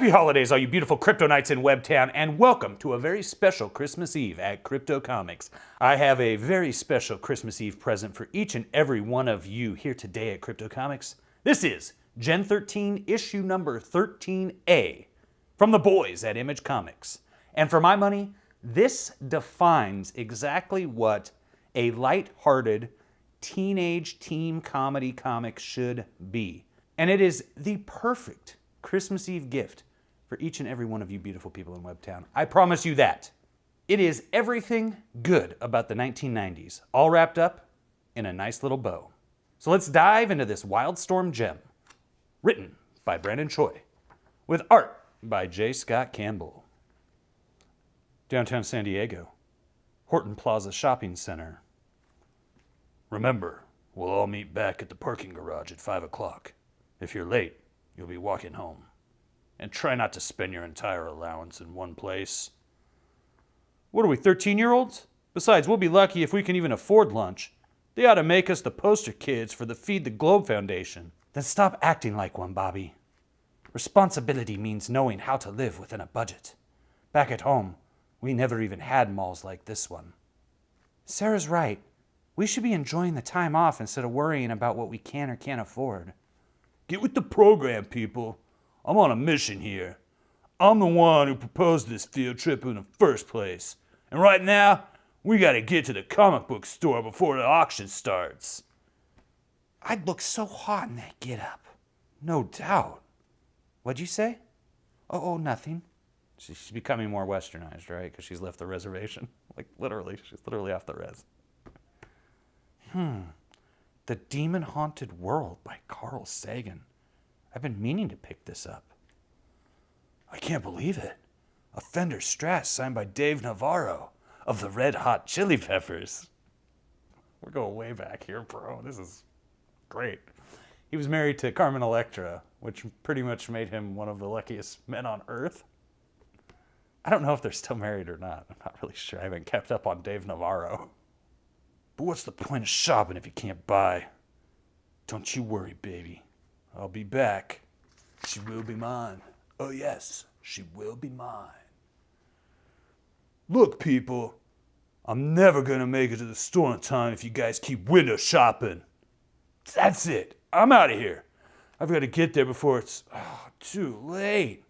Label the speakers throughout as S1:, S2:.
S1: Happy holidays, all you beautiful crypto knights in Webtown, and welcome to a very special Christmas Eve at Crypto Comics. I have a very special Christmas Eve present for each and every one of you here today at Crypto Comics. This is Gen 13, issue number 13A, from the boys at Image Comics. And for my money, this defines exactly what a light-hearted teenage teen comedy comic should be. And it is the perfect Christmas Eve gift for each and every one of you beautiful people in Webtown. I promise you that. It is everything good about the 1990s, all wrapped up in a nice little bow. So let's dive into this Wildstorm gem, written by Brandon Choi, with art by J. Scott Campbell. Downtown San Diego, Horton Plaza Shopping Center. Remember, we'll all meet back at the parking garage at 5 o'clock. If you're late, you'll be walking home. And try not to spend your entire allowance in one place. What are we, 13-year-olds? Besides, we'll be lucky if we can even afford lunch. They ought to make us the poster kids for the Feed the Globe Foundation. Then stop acting like one, Bobby. Responsibility means knowing how to live within a budget. Back at home, we never even had malls like this one. Sarah's right. We should be enjoying the time off instead of worrying about what we can or can't afford. Get with the program, people. I'm on a mission here. I'm the one who proposed this field trip in the first place. And right now, we gotta get to the comic book store before the auction starts. I'd look so hot in that get-up. No doubt. What'd you say? Oh, nothing. She's becoming more westernized, right? Because she's left the reservation. Like, literally. She's literally off the res. The Demon-Haunted World by Carl Sagan. I've been meaning to pick this up. I can't believe it. A Fender Strat signed by Dave Navarro of the Red Hot Chili Peppers. We're going way back here, bro. This is great. He was married to Carmen Electra, which pretty much made him one of the luckiest men on earth. I don't know if they're still married or not. I'm not really sure. I haven't kept up on Dave Navarro. But what's the point of shopping if you can't buy? Don't you worry, baby. I'll be back. She will be mine. Oh yes, she will be mine. Look, people. I'm never gonna make it to the store in time if you guys keep window shopping. That's it. I'm out of here. I've got to get there before it's too late.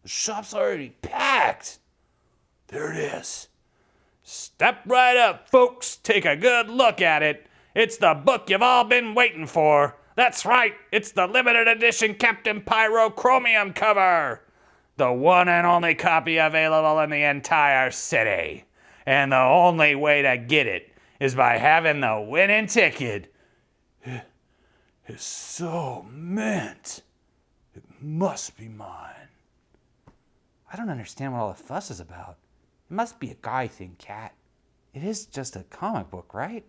S1: The shop's already packed. There it is. Step right up, folks. Take a good look at it. It's the book you've all been waiting for. That's right. It's the limited edition Cap'n Pyro chromium cover. The one and only copy available in the entire city. And the only way to get it is by having the winning ticket. It's so mint. It must be mine. I don't understand what all the fuss is about. It must be a guy thing, Cat. It is just a comic book, right?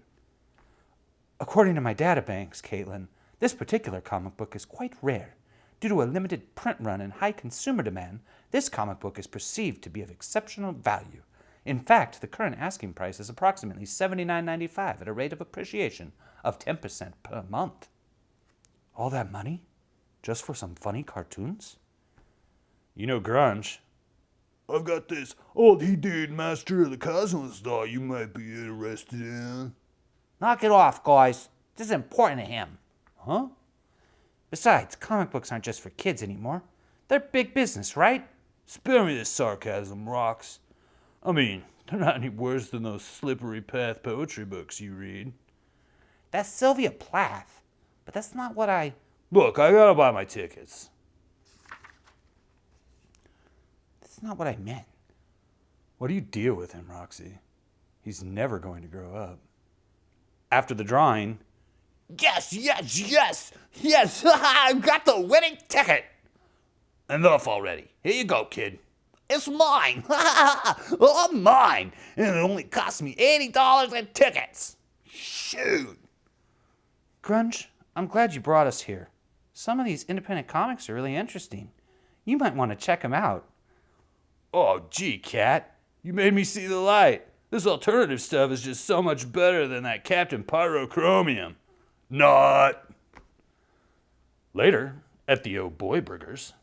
S1: According to my databanks, Caitlin, this particular comic book is quite rare. Due to a limited print run and high consumer demand, this comic book is perceived to be of exceptional value. In fact, the current asking price is approximately $79.95 at a rate of appreciation of 10% per month. All that money? Just for some funny cartoons? You know Grunge. I've got this old he-dude Master of the Cosmos doll you might be interested in. Knock it off, guys. This is important to him. Huh? Besides, comic books aren't just for kids anymore. They're big business, right? Spare me this sarcasm, Rocks. I mean, they're not any worse than those slippery path poetry books you read. That's Sylvia Plath. But that's not what I... Look, I gotta buy my tickets. That's not what I meant. What do you deal with him, Roxy? He's never going to grow up. After the drawing... Yes! I got the winning ticket! Enough already. Here you go, kid. It's mine! Oh, mine! And it only cost me $80 in tickets! Shoot! Grunge, I'm glad you brought us here. Some of these independent comics are really interesting. You might want to check them out. Oh, gee, Cat. You made me see the light. This alternative stuff is just so much better than that Cap'n Pyro chromium. Not. Later, at the Oh Boy Burgers.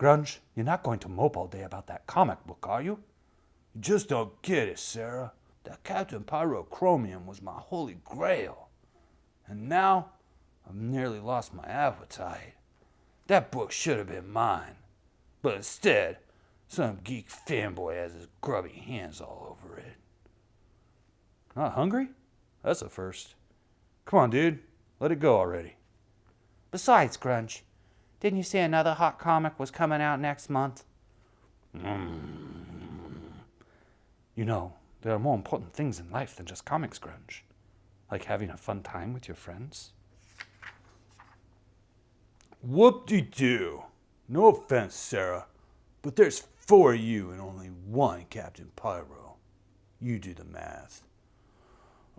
S1: Grunge, you're not going to mope all day about that comic book, are you? You just don't get it, Sarah. That Cap'n Pyro chromium was my holy grail. And now, I've nearly lost my appetite. That book should have been mine. But instead, some geek fanboy has his grubby hands all over it. Not hungry? That's a first. Come on, dude. Let it go already.
S2: Besides, Grunge, didn't you say another hot comic was coming out next month?
S1: You know, there are more important things in life than just comics, Grunge. Like having a fun time with your friends. Whoop-de-doo. No offense, Sarah, but there's 4 of you and only 1 Cap'n Pyro. You do the math.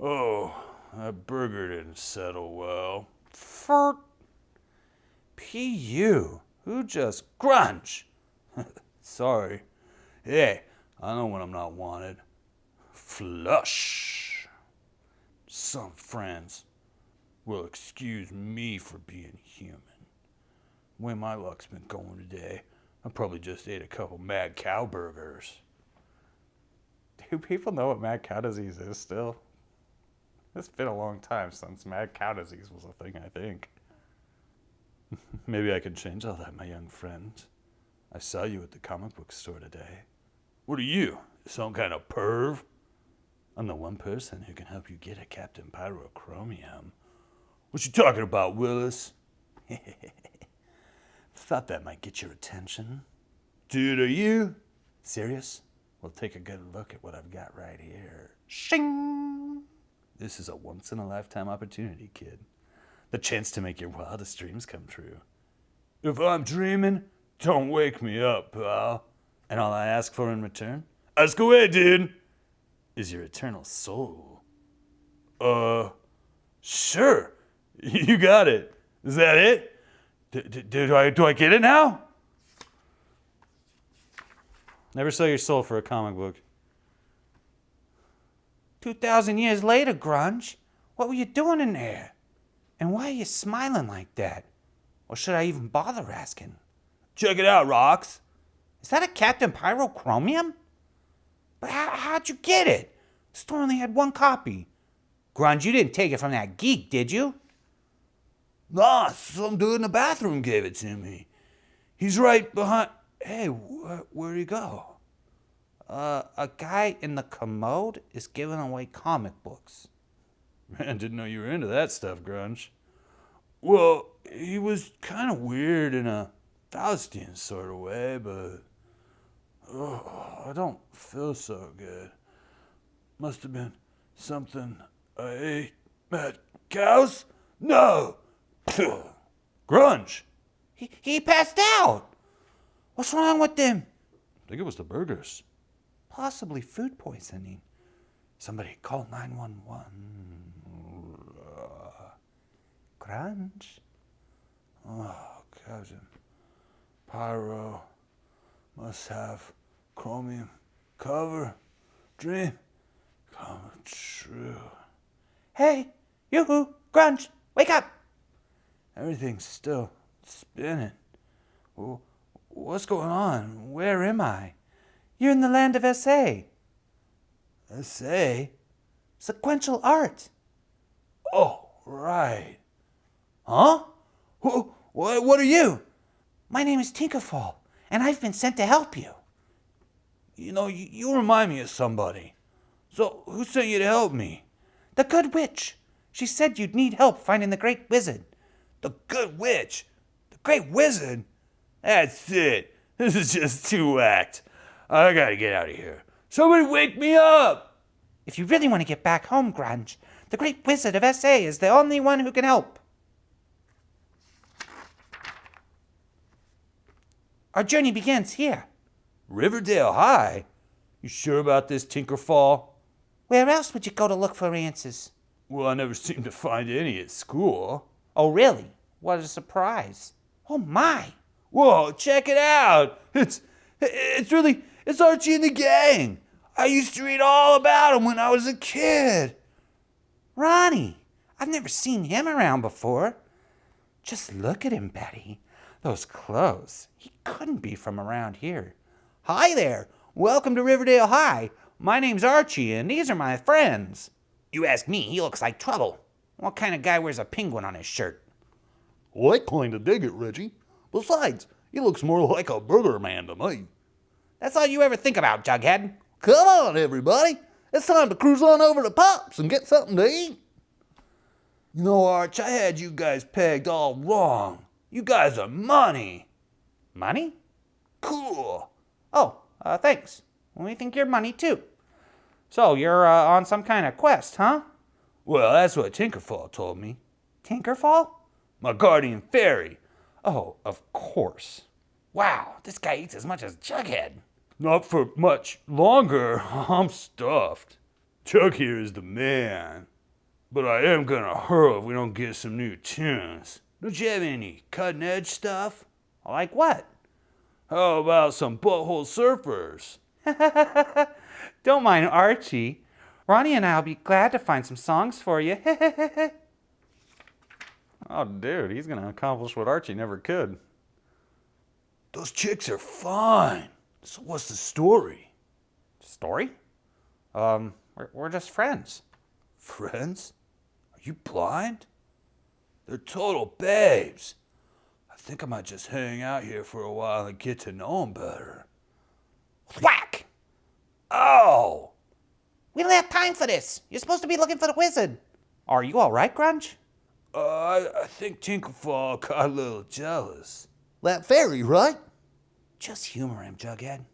S1: Oh, that burger didn't settle well. Fart. P.U. Who just Grunge? Sorry. Hey, I know when I'm not wanted. Flush. Some friends will excuse me for being human. The way my luck's been going today, I probably just ate a couple mad cow burgers.
S3: Do people know what mad cow disease is still? It's been a long time since mad cow disease was a thing, I think.
S1: Maybe I can change all that, my young friend. I saw you at the comic book store today. What are you, some kind of perv? I'm the one person who can help you get a Cap'n Pyro chromium. What you talking about, Willis? Thought that might get your attention. Dude, are you serious? Well, take a good look at what I've got right here. Shing! This is a once-in-a-lifetime opportunity, kid. The chance to make your wildest dreams come true. If I'm dreaming, don't wake me up, pal. And all I ask for in return? Ask away, dude! Is your eternal soul. Sure. You got it. Is that it? Do I get it now? Never sell your soul for a comic book.
S2: 2,000 years later, Grunge, what were you doing in there? And why are you smiling like that? Or should I even bother asking?
S1: Check it out, Rox.
S2: Is that a Cap'n Pyro chromium? But how'd you get it? The store only had 1 copy. Grunge, you didn't take it from that geek, did you?
S1: Nah, some dude in the bathroom gave it to me. He's right behind... Hey, where'd he go?
S2: A guy in the commode is giving away comic books.
S1: Man, didn't know you were into that stuff, Grunge. Well, he was kind of weird in a Faustian sort of way, but... I don't feel so good. Must have been something I ate. Mad cows? No! Grunge!
S2: He passed out! What's wrong with him?
S1: I think it was the burgers.
S2: Possibly food poisoning. Somebody call 911. Grunge?
S1: Oh, Captain Pyro must have chromium cover. Dream come true.
S2: Hey, yoo-hoo, Grunge, wake up!
S1: Everything's still spinning. Well, what's going on? Where am I?
S2: You're in the land of SA.
S1: SA?
S2: Sequential art.
S1: Oh, right. Huh? What are you?
S2: My name is Tinkerfall, and I've been sent to help you.
S1: You know, you remind me of somebody. So, who sent you to help me?
S2: The Good Witch. She said you'd need help finding the Great Wizard.
S1: The Good Witch? The Great Wizard? That's it. This is just too whacked. I gotta get out of here. Somebody wake me up!
S2: If you really want to get back home, Grunge, the Great Wizard of SA is the only one who can help. Our journey begins here.
S1: Riverdale High? You sure about this, Tinkerfall?
S2: Where else would you go to look for answers?
S1: Well, I never seem to find any at school.
S2: Oh, really? What a surprise. Oh, my.
S1: Whoa, check it out. It's Archie and the gang. I used to read all about him when I was a kid.
S2: Ronnie, I've never seen him around before. Just look at him, Betty. Those clothes. He couldn't be from around here. Hi there. Welcome to Riverdale High. My name's Archie, and these are my friends. You ask me, he looks like trouble. What kind of guy wears a penguin on his shirt?
S1: Well, I kind of dig it, Reggie. Besides, he looks more like a burger man to me.
S2: That's all you ever think about, Jughead.
S1: Come on, everybody. It's time to cruise on over to Pop's and get something to eat. You know, Arch, I had you guys pegged all wrong. You guys are money.
S2: Money?
S1: Cool.
S2: Oh, thanks. We think you're money, too. So, you're on some kind of quest, huh?
S1: Well, that's what Tinkerfall told me.
S2: Tinkerfall?
S1: My guardian fairy.
S2: Oh, of course. Wow, this guy eats as much as Jughead.
S1: Not for much longer. I'm stuffed. Chuck here is the man. But I am gonna hurl if we don't get some new tunes. Don't you have any cutting edge stuff?
S2: Like what?
S1: How about some butthole surfers?
S2: Don't mind Archie. Ronnie and I'll be glad to find some songs for you.
S3: Oh, dude, he's gonna accomplish what Archie never could.
S1: Those chicks are fine. So what's the story?
S2: Story? We're just friends.
S1: Friends? Are you blind? They're total babes. I think I might just hang out here for a while and get to know them better.
S2: Whack!
S1: Oh!
S2: We don't have time for this. You're supposed to be looking for the wizard. Are you all right, Grunge?
S1: I think Tinkerfall got a little jealous.
S4: That fairy, right?
S2: Just humor him, Jughead.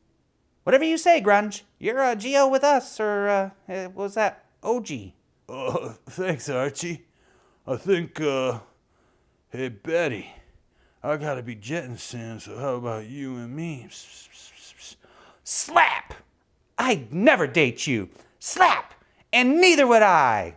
S2: Whatever you say, Grunge. You're a Geo with us, or was that OG?
S1: Thanks, Archie. I think, hey, Betty, I gotta be jetting soon, so how about you and me?
S2: Slap! I'd never date you. Slap! And neither would I.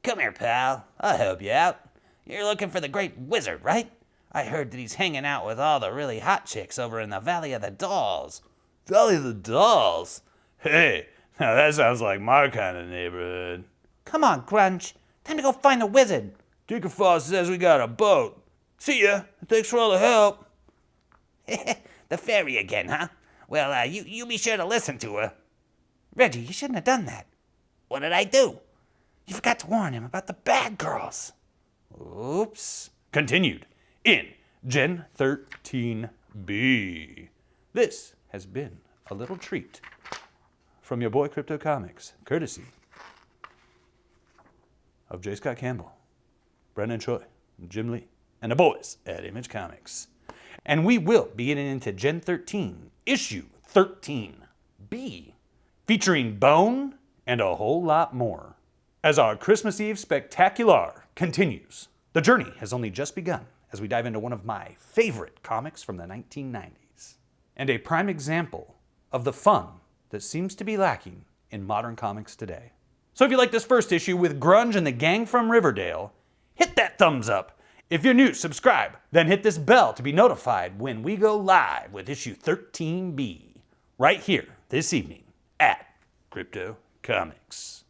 S5: Come here, pal. I'll help you out. You're looking for the great wizard, right? I heard that he's hanging out with all the really hot chicks over in the Valley of the Dolls.
S1: Valley of the Dolls? Hey, now that sounds like my kind of neighborhood.
S2: Come on, Grunge. Time to go find the wizard.
S1: Tinkerfall says we got a boat. See ya. Thanks for all the help.
S5: The fairy again, huh? Well, you be sure to listen to her.
S2: Reggie, you shouldn't have done that.
S5: What did I do?
S2: You forgot to warn him about the bad girls.
S1: Oops. Continued in Gen 13B. This has been a little treat from your boy Crypto Comics, courtesy of J. Scott Campbell, Brandon Choi, Jim Lee, and the boys at Image Comics. And we will be getting into Gen 13, issue 13B, featuring Bone and a whole lot more. As our Christmas Eve spectacular continues, the journey has only just begun as we dive into one of my favorite comics from the 1990s, and a prime example of the fun that seems to be lacking in modern comics today. So if you like this first issue with Grunge and the gang from Riverdale, hit that thumbs up. If you're new, subscribe, then hit this bell to be notified when we go live with issue 13B, right here this evening at Crypto Comics.